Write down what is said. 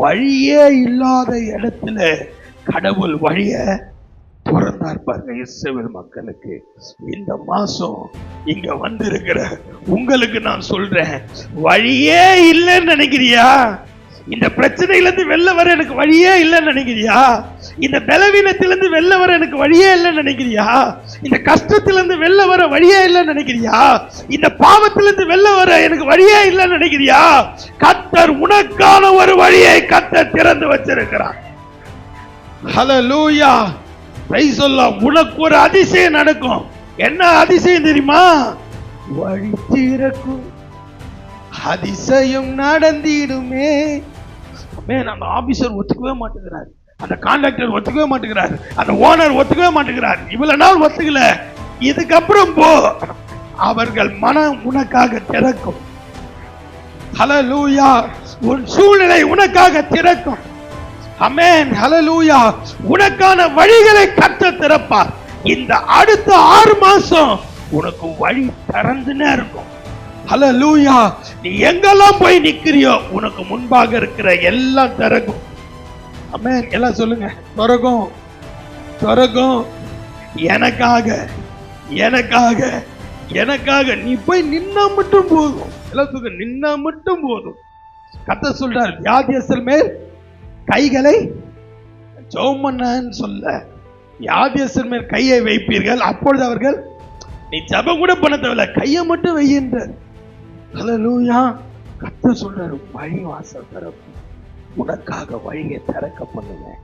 வழியே இல்லாத இடத்துல கடவுள் வழிய திறந்தார் பாருங்க இஸ்ரவேல் மக்களுக்கு. இந்த மாசம் இங்க வந்திருக்கிற உங்களுக்கு நான் சொல்றேன், வழியே இல்லைன்னு நினைக்கிறியா? இந்த பிரச்சனையிலிருந்து வெளில வர எனக்கு வழியே இல்லைன்னு நினைக்கிறியா? இந்த பலவீனத்திலிருந்து வெளில வர எனக்கு வழியே இல்லைன்னு நினைக்கிறியா? இந்த கஷ்டத்திலிருந்து வெளில வர வழியே இல்லைன்னு நினைக்கிறியா? இந்த பாவத்திலிருந்து வெளில வர எனக்கு வழியே இல்லைன்னு நினைக்கிறியா? கர்த்தர் உனக்கான ஒரு வழியை கர்த்தர் திறந்து வச்சிருக்கிறார். ஹல்லேலூயா, பிரைஸ் தி லார்ட். உனக்கு ஒரு அதிசயம் நடக்கும். என்ன அதிசயம் தெரியுமா? வழி திறக்கும் அதிசயம் நடந்திடுமே. அந்த ஆபீசர் ஒத்துக்கவே மாட்டேங்கிறார், அந்த கான்ட்ராக்டர் ஒத்துக்கவே மாட்டேங்கிறார், அந்த ஓனர் ஒத்துக்கவே மாட்டேங்கிறார். இவ்வளவு நாள் ஒத்துக்கல, இதுக்கப்புறம் போ, அவர்கள் மனம் உனக்காக திறக்கும். ஹல்லேலூயா, உன் சூழ்நிலை உனக்காக திறக்கும். ஆமென், ஹல்லேலூயா. உனக்கான வழிகளை கர்த்தர் திறப்பார். இந்த அடுத்த 6 மாசம் உனக்கு வழி திறந்துனே இருக்கும். ஹல்லேலூயா. நீ எங்கெல்லாம் போய் நிக்கிறியோ உனக்கு முன்பாக இருக்கிற எல்லாம் திறக்கும். ஆமென், எல்லாம் சொல்லுங்க. திறக்கும், திறக்கும். எனக்காக, எனக்காக, எனக்காக நீ போய் நின்னா மட்டும் போதும். எல்லாம் சொல்லுங்க, நின்னா மட்டும் போதும். கர்த்தர் சொல்றார், வியாதியஸ்தர் மேல் கைகளை ஜெபம் பண்ணன்னு சொல்ல, வியாதியஸ்தர் மேல் கையை வைப்பீர்கள், அப்பொழுது அவர்கள், நீ ஜெபம் கூட பண்ண தேவையில்ல, கையை மட்டும் வையின்ற. ஹல்லேலூயா. கர்த்தர் சொல்றாரு, வழி வாசல் திறக்கும், உனக்காக வழியை திறக்க பண்ணுவேன்.